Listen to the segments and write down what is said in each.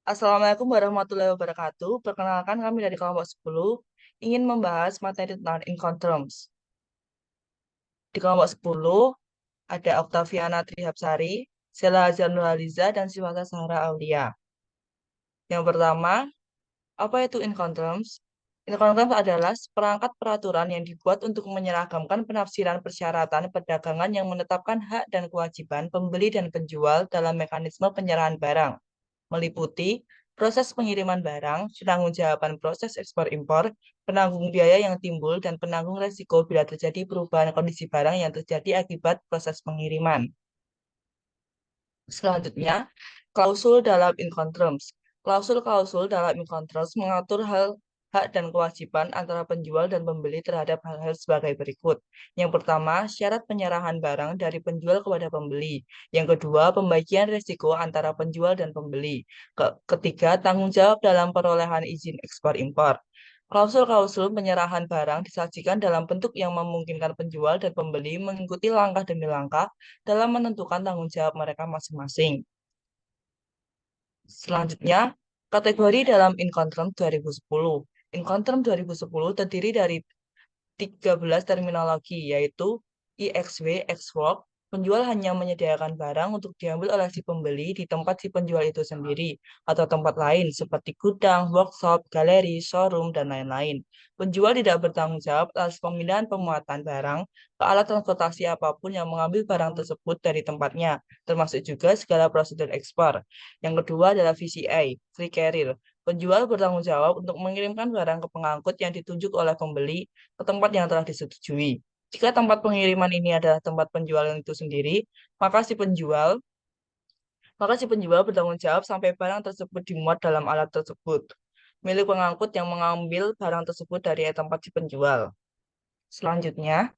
Assalamualaikum warahmatullahi wabarakatuh. Perkenalkan kami dari kelompok 10 ingin membahas materi tentang Incoterms. Di kelompok 10 ada Oktaviana Trihapsari, Sela Nurhaliza, dan Siwata Sahara Aulia. Yang pertama, apa itu Incoterms? Incoterms adalah perangkat peraturan yang dibuat untuk menyeragamkan penafsiran persyaratan perdagangan yang menetapkan hak dan kewajiban pembeli dan penjual dalam mekanisme penyerahan barang, meliputi proses pengiriman barang, penangguhjawaban proses ekspor-impor, penanggung biaya yang timbul, dan penanggung resiko bila terjadi perubahan kondisi barang yang terjadi akibat proses pengiriman. Selanjutnya, klausul dalam Incoterms. Klausul-klausul dalam Incoterms mengatur hak dan kewajiban antara penjual dan pembeli terhadap hal-hal sebagai berikut. Yang pertama, syarat penyerahan barang dari penjual kepada pembeli. Yang kedua, pembagian risiko antara penjual dan pembeli. Ketiga, tanggung jawab dalam perolehan izin ekspor-impor. Klausul-klausul penyerahan barang disajikan dalam bentuk yang memungkinkan penjual dan pembeli mengikuti langkah demi langkah dalam menentukan tanggung jawab mereka masing-masing. Selanjutnya, kategori dalam Incoterms 2010. Incoterms 2010 terdiri dari 13 terminologi, yaitu IXW, X-Work, penjual hanya menyediakan barang untuk diambil oleh si pembeli di tempat si penjual itu sendiri, atau tempat lain seperti gudang, workshop, galeri, showroom, dan lain-lain. Penjual tidak bertanggung jawab atas pemindahan pemuatan barang ke alat transportasi apapun yang mengambil barang tersebut dari tempatnya, termasuk juga segala prosedur ekspor. Yang kedua adalah VCA, Free Carrier. Penjual bertanggung jawab untuk mengirimkan barang ke pengangkut yang ditunjuk oleh pembeli ke tempat yang telah disetujui. Jika tempat pengiriman ini adalah tempat penjualan itu sendiri, maka si penjual maka si penjual bertanggung jawab sampai barang tersebut dimuat dalam alat tersebut. Milik pengangkut yang mengambil barang tersebut dari tempat si penjual. Selanjutnya,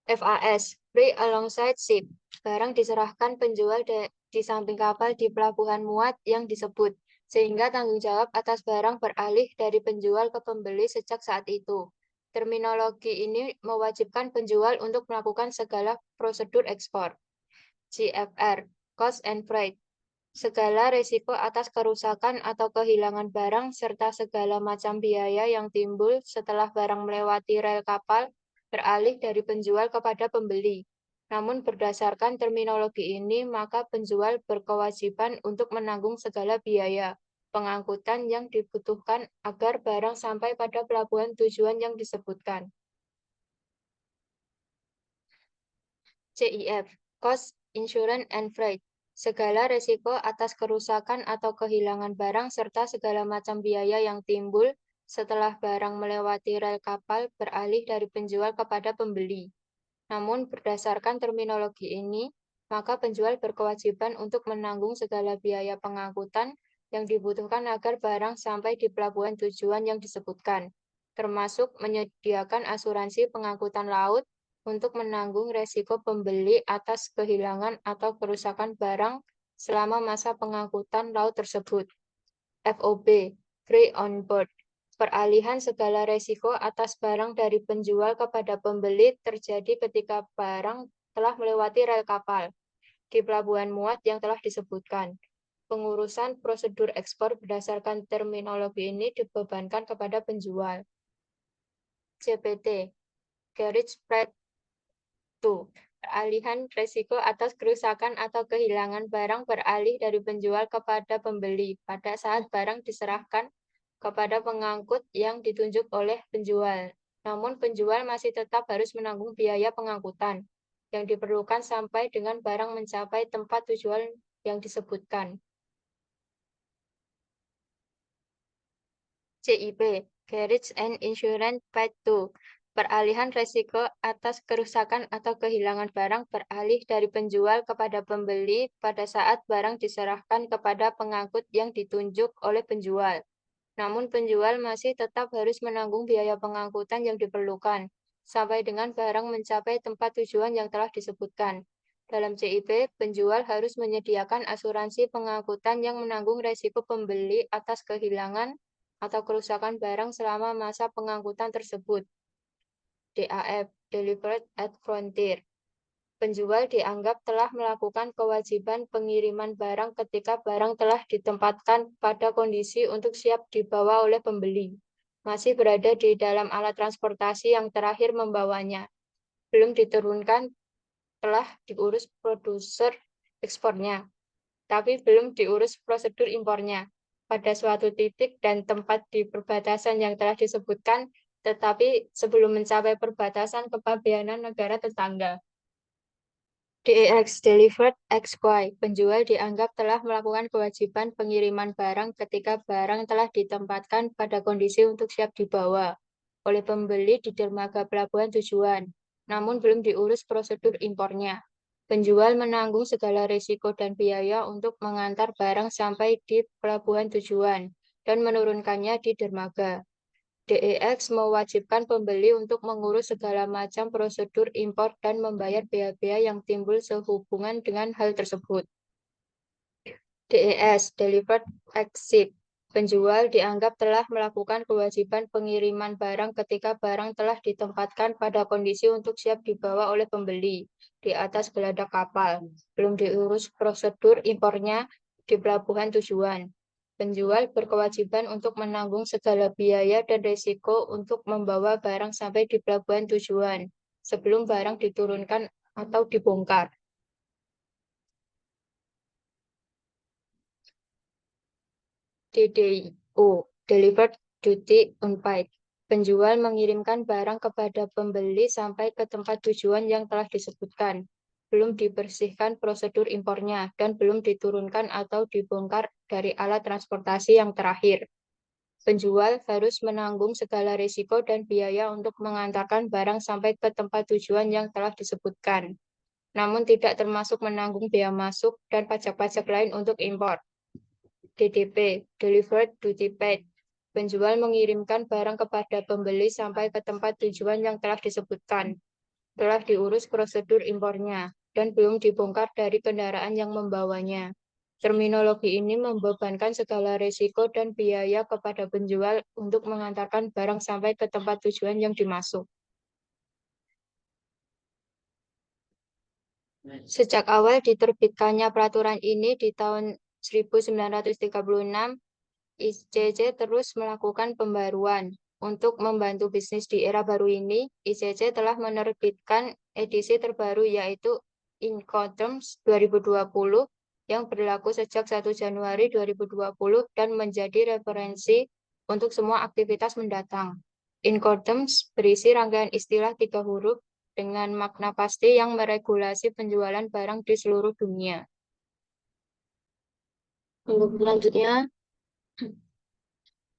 FAS, Free Alongside Ship. Barang diserahkan penjual di samping kapal di pelabuhan muat yang disebut, sehingga tanggung jawab atas barang beralih dari penjual ke pembeli sejak saat itu. Terminologi ini mewajibkan penjual untuk melakukan segala prosedur ekspor. GFR, Cost and Freight. Segala risiko atas kerusakan atau kehilangan barang serta segala macam biaya yang timbul setelah barang melewati rel kapal beralih dari penjual kepada pembeli. Namun berdasarkan terminologi ini, maka penjual berkewajiban untuk menanggung segala biaya pengangkutan yang dibutuhkan agar barang sampai pada pelabuhan tujuan yang disebutkan. CIF, Cost, Insurance, and Freight. Segala resiko atas kerusakan atau kehilangan barang serta segala macam biaya yang timbul setelah barang melewati rel kapal beralih dari penjual kepada pembeli. Namun berdasarkan terminologi ini, maka penjual berkewajiban untuk menanggung segala biaya pengangkutan yang dibutuhkan agar barang sampai di pelabuhan tujuan yang disebutkan, termasuk menyediakan asuransi pengangkutan laut untuk menanggung resiko pembeli atas kehilangan atau kerusakan barang selama masa pengangkutan laut tersebut. FOB, Free on Board. Peralihan segala resiko atas barang dari penjual kepada pembeli terjadi ketika barang telah melewati rel kapal di pelabuhan muat yang telah disebutkan. Pengurusan prosedur ekspor berdasarkan terminologi ini dibebankan kepada penjual. CPT, Carriage Freight 2. Peralihan resiko atas kerusakan atau kehilangan barang beralih dari penjual kepada pembeli pada saat barang diserahkan kepada pengangkut yang ditunjuk oleh penjual. Namun penjual masih tetap harus menanggung biaya pengangkutan yang diperlukan sampai dengan barang mencapai tempat tujuan yang disebutkan. CIP, Carriage and Insurance Paid to. Peralihan resiko atas kerusakan atau kehilangan barang beralih dari penjual kepada pembeli pada saat barang diserahkan kepada pengangkut yang ditunjuk oleh penjual. Namun penjual masih tetap harus menanggung biaya pengangkutan yang diperlukan sampai dengan barang mencapai tempat tujuan yang telah disebutkan. Dalam CIP, penjual harus menyediakan asuransi pengangkutan yang menanggung resiko pembeli atas kehilangan atau kerusakan barang selama masa pengangkutan tersebut. DAF, Delivered at Frontier. Penjual dianggap telah melakukan kewajiban pengiriman barang ketika barang telah ditempatkan pada kondisi untuk siap dibawa oleh pembeli. Masih berada di dalam alat transportasi yang terakhir membawanya. Belum diturunkan, telah diurus produser ekspornya, tapi belum diurus prosedur impornya. Pada suatu titik dan tempat di perbatasan yang telah disebutkan, tetapi sebelum mencapai perbatasan kepabeanan negara tetangga. DEX Delivered XY. Penjual dianggap telah melakukan kewajiban pengiriman barang ketika barang telah ditempatkan pada kondisi untuk siap dibawa oleh pembeli di dermaga pelabuhan tujuan, namun belum diurus prosedur impornya. Penjual menanggung segala risiko dan biaya untuk mengantar barang sampai di pelabuhan tujuan dan menurunkannya di dermaga. DEX mewajibkan pembeli untuk mengurus segala macam prosedur impor dan membayar biaya-biaya yang timbul sehubungan dengan hal tersebut. DES, Delivered Exit. Penjual dianggap telah melakukan kewajiban pengiriman barang ketika barang telah ditempatkan pada kondisi untuk siap dibawa oleh pembeli di atas geladak kapal. Belum diurus prosedur impornya di pelabuhan tujuan. Penjual berkewajiban untuk menanggung segala biaya dan risiko untuk membawa barang sampai di pelabuhan tujuan sebelum barang diturunkan atau dibongkar. DDO, Delivered Duty Unpaid. Penjual mengirimkan barang kepada pembeli sampai ke tempat tujuan yang telah disebutkan. Belum dibersihkan prosedur impornya dan belum diturunkan atau dibongkar dari alat transportasi yang terakhir. Penjual harus menanggung segala risiko dan biaya untuk mengantarkan barang sampai ke tempat tujuan yang telah disebutkan, namun tidak termasuk menanggung bea masuk dan pajak-pajak lain untuk impor. DDP, Delivered Duty Paid. Penjual mengirimkan barang kepada pembeli sampai ke tempat tujuan yang telah disebutkan. Telah diurus prosedur impornya dan belum dibongkar dari kendaraan yang membawanya. Terminologi ini membebankan segala risiko dan biaya kepada penjual untuk mengantarkan barang sampai ke tempat tujuan yang dimaksud. Sejak awal diterbitkannya peraturan ini di tahun 1936, ICC terus melakukan pembaruan. Untuk membantu bisnis di era baru ini, ICC telah menerbitkan edisi terbaru yaitu Incoterms 2020 yang berlaku sejak 1 Januari 2020 dan menjadi referensi untuk semua aktivitas mendatang. Incoterms berisi rangkaian istilah 3 huruf dengan makna pasti yang meregulasi penjualan barang di seluruh dunia. Selanjutnya,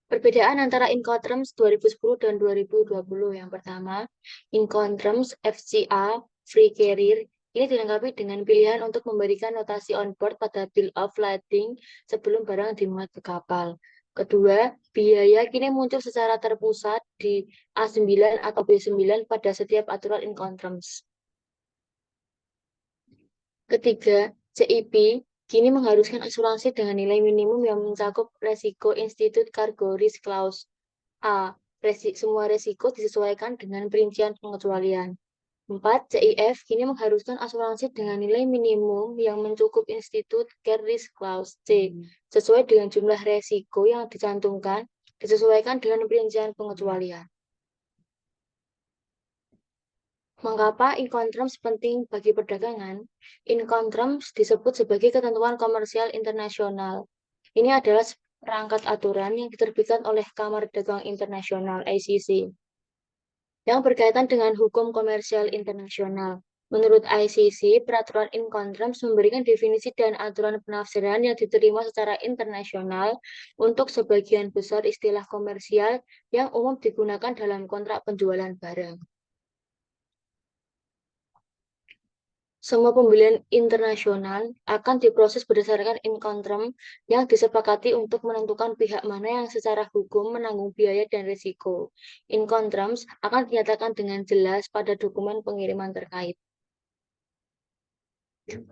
perbedaan antara Incoterms 2010 dan 2020. Yang pertama, Incoterms FCA Free Carrier ini dilengkapi dengan pilihan untuk memberikan notasi on board pada bill of lading sebelum barang dimuat ke kapal. Kedua, biaya kini muncul secara terpusat di A9 atau B9 pada setiap aturan Incoterms. Ketiga, CIP kini mengharuskan asuransi dengan nilai minimum yang mencakup resiko Institut Cargo Risk Clause. A. Semua resiko disesuaikan dengan perincian pengecualian. 4. CIF kini mengharuskan asuransi dengan nilai minimum yang mencukup Institut Care Risk Clause. C. Sesuai dengan jumlah resiko yang dicantumkan, disesuaikan dengan perincian pengecualian. Mengapa Incoterms penting bagi perdagangan? Incoterms disebut sebagai ketentuan komersial internasional. Ini adalah perangkat aturan yang diterbitkan oleh Kamar Dagang Internasional (ICC) yang berkaitan dengan hukum komersial internasional. Menurut ICC, peraturan Incoterms memberikan definisi dan aturan penafsiran yang diterima secara internasional untuk sebagian besar istilah komersial yang umum digunakan dalam kontrak penjualan barang. Semua pembelian internasional akan diproses berdasarkan Incoterms yang disepakati untuk menentukan pihak mana yang secara hukum menanggung biaya dan risiko. Incoterms akan dinyatakan dengan jelas pada dokumen pengiriman terkait.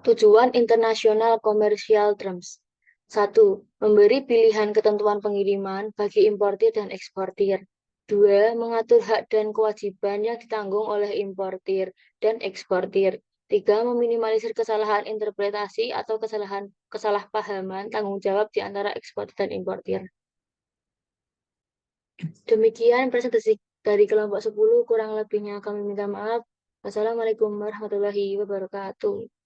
Tujuan International Commercial Terms. 1. Memberi pilihan ketentuan pengiriman bagi importir dan eksportir. 2. Mengatur hak dan kewajiban yang ditanggung oleh importir dan eksportir. Tiga, meminimalisir kesalahan interpretasi atau kesalahpahaman tanggung jawab di antara eksportir dan importir. Demikian presentasi dari kelompok 10, kurang lebihnya kami minta maaf. Wassalamualaikum warahmatullahi wabarakatuh.